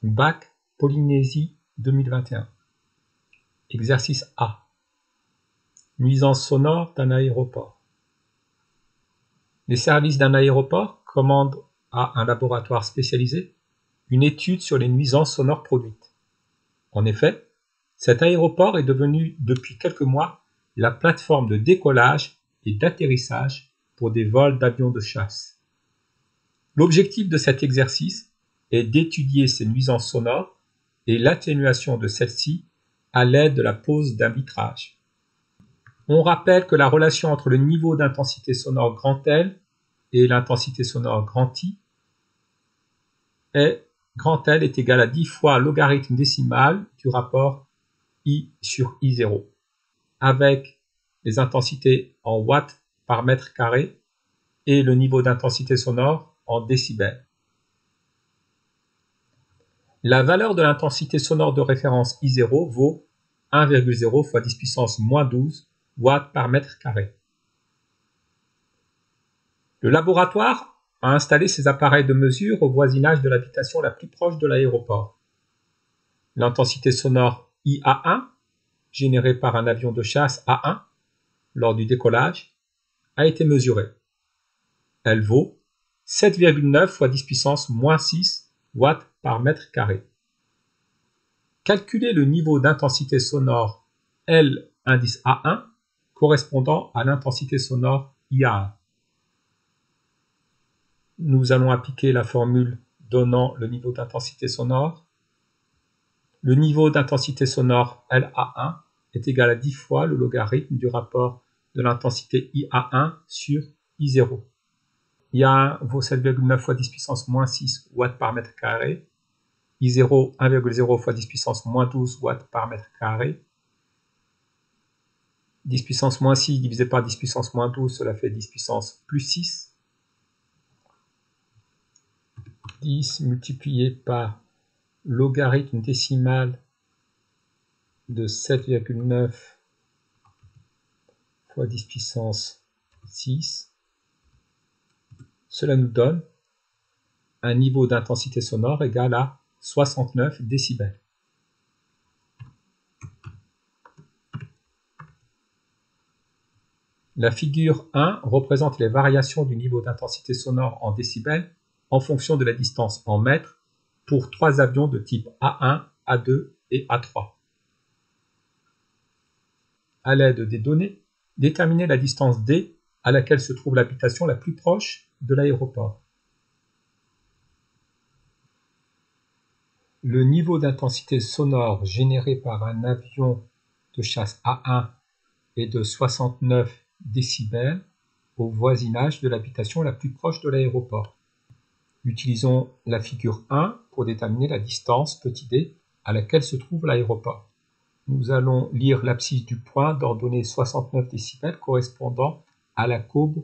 Bac Polynésie 2021. Exercice A. Nuisance sonore d'un aéroport. Les services d'un aéroport commandent à un laboratoire spécialisé une étude sur les nuisances sonores produites. En effet, cet aéroport est devenu depuis quelques mois la plateforme de décollage et d'atterrissage pour des vols d'avions de chasse. L'objectif de cet exercice est d'étudier ces nuisances sonores et l'atténuation de celles-ci à l'aide de la pose d'un vitrage. On rappelle que la relation entre le niveau d'intensité sonore grand L et l'intensité sonore grand I est grand L est égal à 10 fois logarithme décimal du rapport I sur I0, avec les intensités en watts par mètre carré et le niveau d'intensité sonore en décibels. La valeur de l'intensité sonore de référence I0 vaut 1,0 fois 10 puissance moins 12 watts par mètre carré. Le laboratoire a installé ces appareils de mesure au voisinage de l'habitation la plus proche de l'aéroport. L'intensité sonore IA1, générée par un avion de chasse A1 lors du décollage, a été mesurée. Elle vaut 7,9 fois 10 puissance moins 6 watts par mètre carré. Calculez le niveau d'intensité sonore L indice A1 correspondant à l'intensité sonore IA1. Nous allons appliquer la formule donnant le niveau d'intensité sonore. Le niveau d'intensité sonore LA1 est égal à 10 fois le logarithme du rapport de l'intensité IA1 sur I0. IA1 vaut 7,9 fois 10 puissance moins 6 watts par mètre carré. I0, 1,0 fois 10 puissance moins 12 watts par mètre carré. 10 puissance moins 6 divisé par 10 puissance moins 12, cela fait 10 puissance plus 6. 10 multiplié par logarithme décimal de 7,9 fois 10 puissance 6. Cela nous donne un niveau d'intensité sonore égal à 69 décibels. La figure 1 représente les variations du niveau d'intensité sonore en décibels en fonction de la distance en mètres pour 3 avions de type A1, A2 et A3. À l'aide des données, déterminez la distance D à laquelle se trouve l'habitation la plus proche de l'aéroport. Le niveau d'intensité sonore généré par un avion de chasse A1 est de 69 décibels au voisinage de l'habitation la plus proche de l'aéroport. Utilisons la figure 1 pour déterminer la distance petit d à laquelle se trouve l'aéroport. Nous allons lire l'abscisse du point d'ordonnée 69 décibels correspondant à la courbe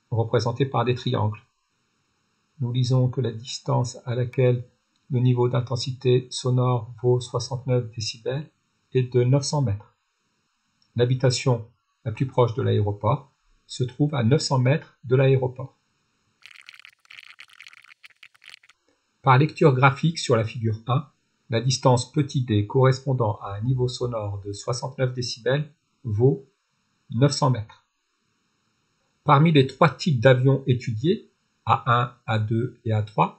représentée par des triangles. Nous lisons que la distance à laquelle le niveau d'intensité sonore vaut 69 décibels est de 900 mètres. L'habitation la plus proche de l'aéroport se trouve à 900 mètres de l'aéroport. Par lecture graphique sur la figure 1, la distance petit d correspondant à un niveau sonore de 69 décibels vaut 900 mètres. Parmi les 3 types d'avions étudiés, A1, A2 et A3,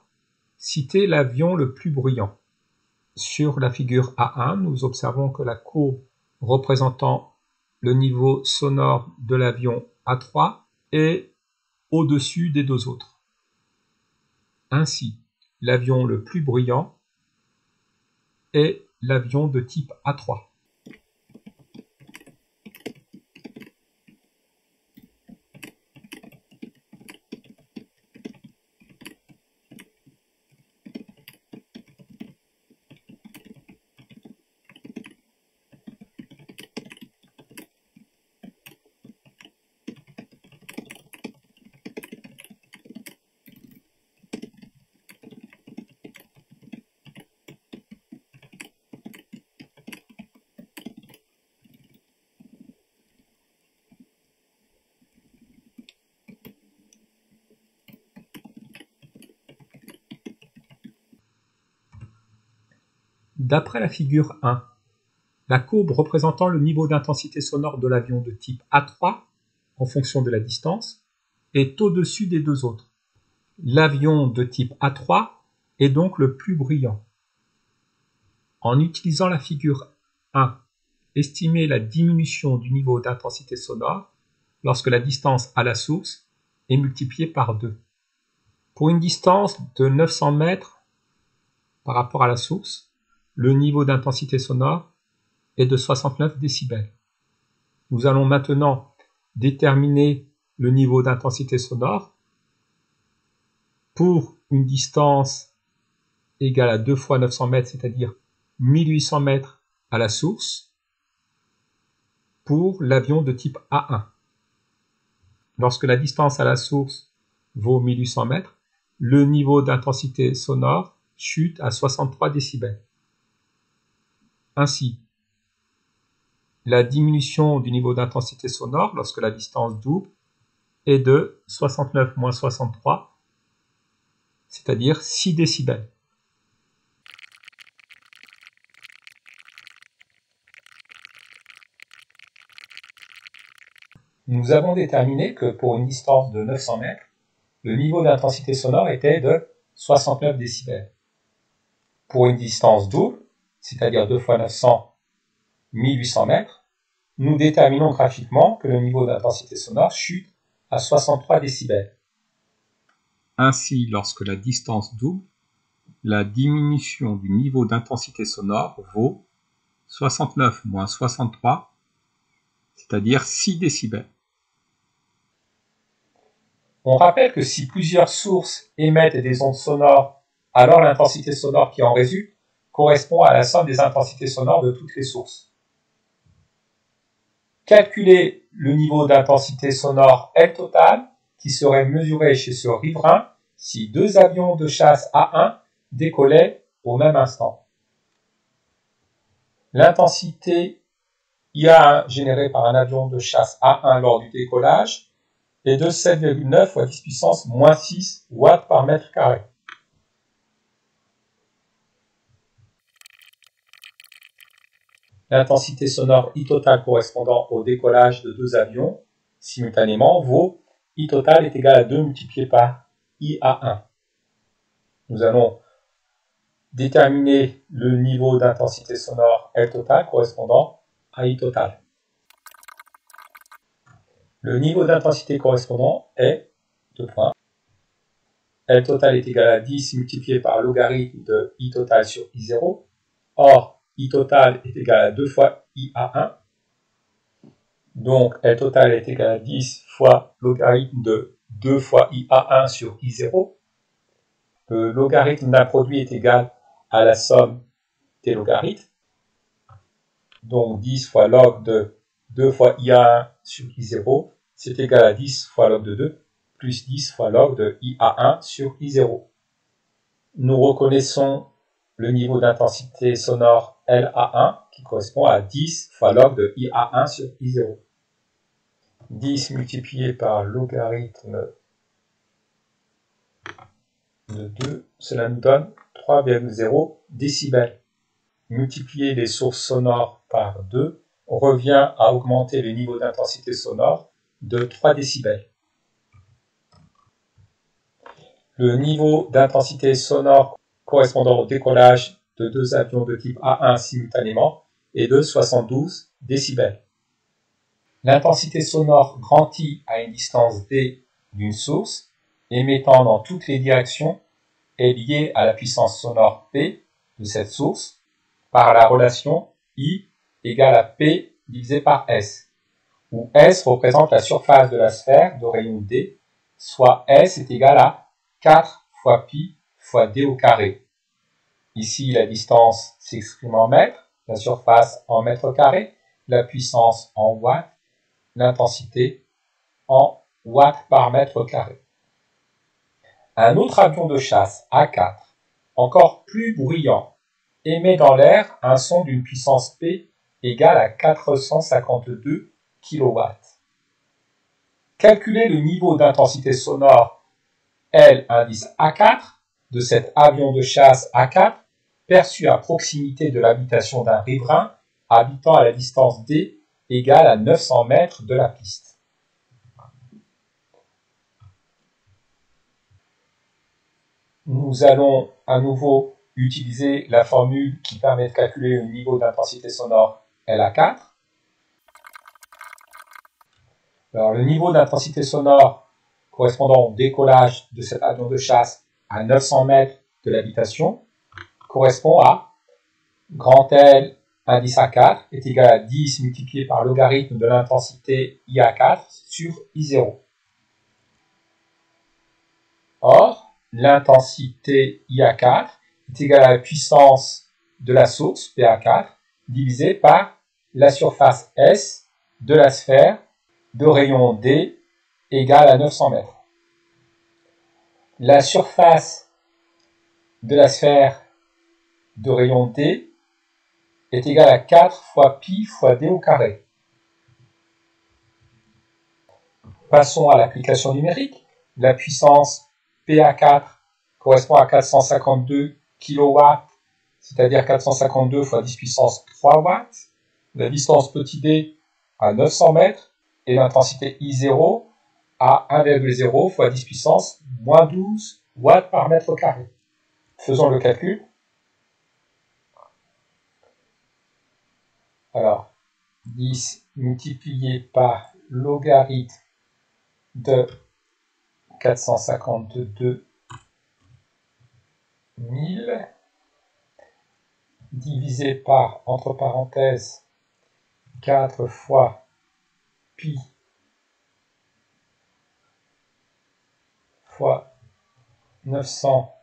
citez l'avion le plus bruyant. Sur la figure A1, nous observons que la courbe représentant le niveau sonore de l'avion A3 est au-dessus des 2 autres. Ainsi, l'avion le plus bruyant est l'avion de type A3. D'après la figure 1, la courbe représentant le niveau d'intensité sonore de l'avion de type A3, en fonction de la distance, est au-dessus des deux autres. L'avion de type A3 est donc le plus bruyant. En utilisant la figure 1, estimez la diminution du niveau d'intensité sonore lorsque la distance à la source est multipliée par 2. Pour une distance de 900 mètres par rapport à la source, le niveau d'intensité sonore est de 69 décibels. Nous allons maintenant déterminer le niveau d'intensité sonore pour une distance égale à 2 fois 900 mètres, c'est-à-dire 1800 mètres à la source, pour l'avion de type A1. Lorsque la distance à la source vaut 1800 mètres, le niveau d'intensité sonore chute à 63 décibels. Ainsi, la diminution du niveau d'intensité sonore lorsque la distance double est de 69 moins 63, c'est-à-dire 6 décibels. Nous avons déterminé que pour une distance de 900 mètres, le niveau d'intensité sonore était de 69 décibels. Pour une distance double, c'est-à-dire 2 fois 900, 1800 mètres, nous déterminons graphiquement que le niveau d'intensité sonore chute à 63 décibels. Ainsi, lorsque la distance double, la diminution du niveau d'intensité sonore vaut 69 moins 63, c'est-à-dire 6 décibels. On rappelle que si plusieurs sources émettent des ondes sonores, alors l'intensité sonore qui en résulte correspond à la somme des intensités sonores de toutes les sources. Calculez le niveau d'intensité sonore L total qui serait mesuré chez ce riverain si deux avions de chasse A1 décollaient au même instant. L'intensité IA1 générée par un avion de chasse A1 lors du décollage est de 7,9 fois 10 puissance moins 6 watts par mètre carré. L'intensité sonore I total correspondant au décollage de deux avions simultanément vaut I total est égal à 2 multiplié par IA1. Nous allons déterminer le niveau d'intensité sonore L total correspondant à I total. Le niveau d'intensité correspondant est 2 points. L total est égal à 10 multiplié par logarithme de I total sur I0. Or, I total est égal à 2 fois IA1. Donc, L total est égal à 10 fois logarithme de 2 fois IA1 sur I0. Le logarithme d'un produit est égal à la somme des logarithmes. Donc, 10 fois log de 2 fois IA1 sur I0, c'est égal à 10 fois log de 2, plus 10 fois log de IA1 sur I0. Nous reconnaissons le niveau d'intensité sonore LA1 qui correspond à 10 fois log de IA1 sur I0. 10 multiplié par logarithme de 2, cela nous donne 3,0 décibels. Multiplier les sources sonores par 2 revient à augmenter le niveau d'intensité sonore de 3 décibels. Le niveau d'intensité sonore correspondant au décollage de deux avions de type A1 simultanément est de 72 décibels. L'intensité sonore grand I à une distance d d'une source émettant dans toutes les directions est liée à la puissance sonore P de cette source par la relation I égale à P divisé par S, où S représente la surface de la sphère de rayon D, soit S est égal à 4 fois pi fois d au carré. Ici, la distance s'exprime en mètres, la surface en mètres carrés, la puissance en watts, l'intensité en watts par mètre carré. Un autre avion de chasse, A4, encore plus bruyant, émet dans l'air un son d'une puissance P égale à 452 kW. Calculez le niveau d'intensité sonore L indice A4 de cet avion de chasse A4 perçue à proximité de l'habitation d'un riverain habitant à la distance d égale à 900 mètres de la piste. Nous allons à nouveau utiliser la formule qui permet de calculer le niveau d'intensité sonore LA4. Alors, le niveau d'intensité sonore correspondant au décollage de cet avion de chasse à 900 mètres de l'habitation correspond à grand L indice A4 est égal à 10 multiplié par logarithme de l'intensité IA4 sur I0. Or, l'intensité IA4 est égale à la puissance de la source, PA4, divisée par la surface S de la sphère de rayon D égale à 900 mètres. La surface de la sphère de rayon D est égale à 4 fois pi fois D au carré. Passons à l'application numérique. La puissance PA4 correspond à 452 kW, c'est-à-dire 452 fois 10 puissance 3 watts. La distance petit d à 900 mètres et l'intensité I0 à 1,0 fois 10 puissance moins 12 watts par mètre carré. Faisons le calcul. Alors, 10 multiplié par logarithme de 452 000 divisé par, entre parenthèses, 4 fois pi fois 900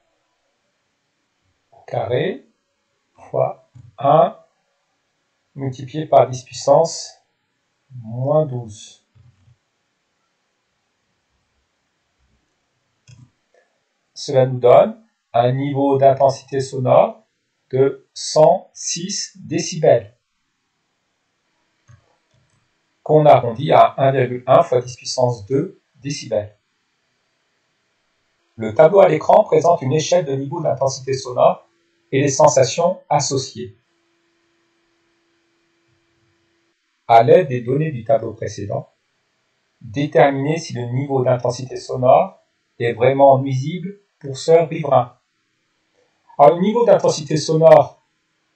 au carré fois 1 multiplié par 10 puissance moins 12. Cela nous donne un niveau d'intensité sonore de 106 décibels, qu'on arrondit à 1,1 fois 10 puissance 2 décibels. Le tableau à l'écran présente une échelle de niveau d'intensité sonore et les sensations associées. À l'aide des données du tableau précédent, déterminez si le niveau d'intensité sonore est vraiment nuisible pour ce riverain. Alors, le niveau d'intensité sonore,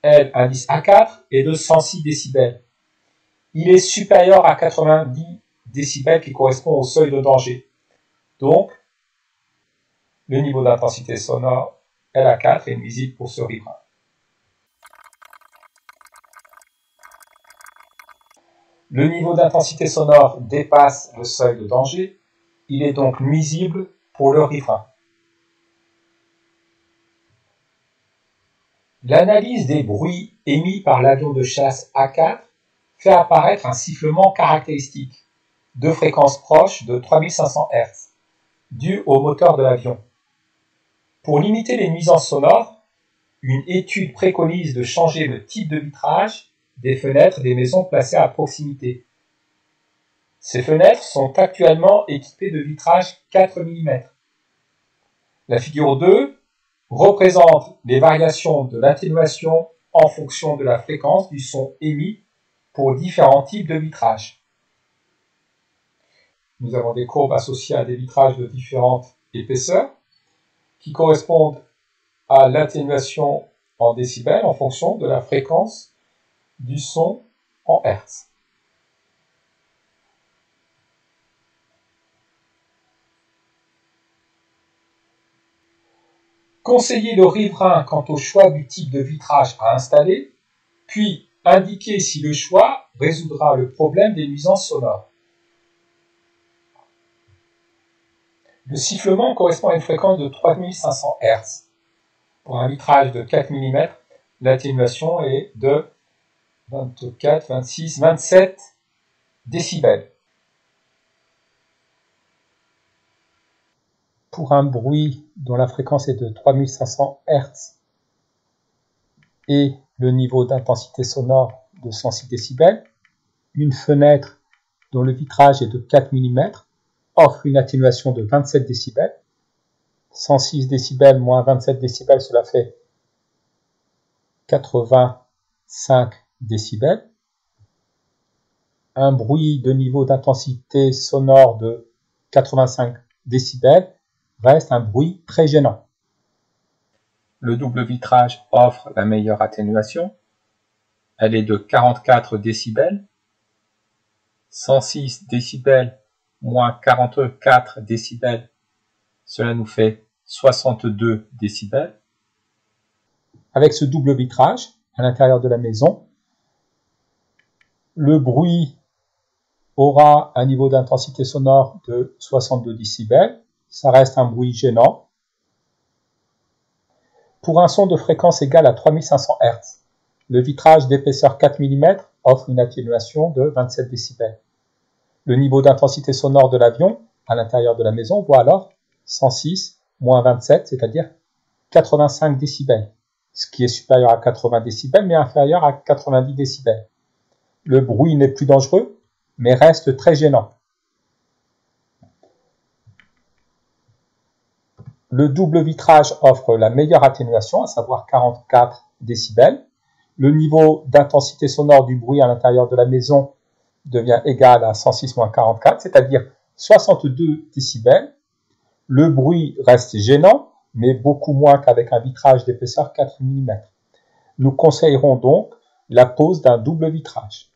L indice A4, est de 106 décibels. Il est supérieur à 90 décibels qui correspond au seuil de danger. Donc, le niveau d'intensité sonore LA4 est nuisible pour ce riverain. Le niveau d'intensité sonore dépasse le seuil de danger. Il est donc nuisible pour le riverain. L'analyse des bruits émis par l'avion de chasse A4 fait apparaître un sifflement caractéristique de fréquence proche de 3500 Hz, dû au moteur de l'avion. Pour limiter les nuisances sonores, une étude préconise de changer le type de vitrage des fenêtres des maisons placées à proximité. Ces fenêtres sont actuellement équipées de vitrages 4 mm. La figure 2 représente les variations de l'atténuation en fonction de la fréquence du son émis pour différents types de vitrages. Nous avons des courbes associées à des vitrages de différentes épaisseurs qui correspondent à l'atténuation en décibels en fonction de la fréquence du son en Hertz. Conseillez le riverain quant au choix du type de vitrage à installer, puis indiquez si le choix résoudra le problème des nuisances sonores. Le sifflement correspond à une fréquence de 3500 Hz. Pour un vitrage de 4 mm, l'atténuation est de 24, 26, 27 décibels. Pour un bruit dont la fréquence est de 3500 Hz et le niveau d'intensité sonore de 106 décibels, une fenêtre dont le vitrage est de 4 mm offre une atténuation de 27 décibels. 106 décibels moins 27 décibels, cela fait 85 décibels. Un bruit de niveau d'intensité sonore de 85 décibels reste un bruit très gênant. Le double vitrage offre la meilleure atténuation. Elle est de 44 décibels. 106 décibels moins 44 décibels, cela nous fait 62 décibels. Avec ce double vitrage, à l'intérieur de la maison, le bruit aura un niveau d'intensité sonore de 62 décibels. Ça reste un bruit gênant. Pour un son de fréquence égale à 3500 Hz, le vitrage d'épaisseur 4 mm offre une atténuation de 27 décibels. Le niveau d'intensité sonore de l'avion à l'intérieur de la maison voit alors 106 moins 27, c'est-à-dire 85 décibels, ce qui est supérieur à 80 décibels mais inférieur à 90 décibels. Le bruit n'est plus dangereux, mais reste très gênant. Le double vitrage offre la meilleure atténuation, à savoir 44 décibels. Le niveau d'intensité sonore du bruit à l'intérieur de la maison devient égal à 106 moins 44, c'est-à-dire 62 décibels. Le bruit reste gênant, mais beaucoup moins qu'avec un vitrage d'épaisseur 4 mm. Nous conseillerons donc la pose d'un double vitrage.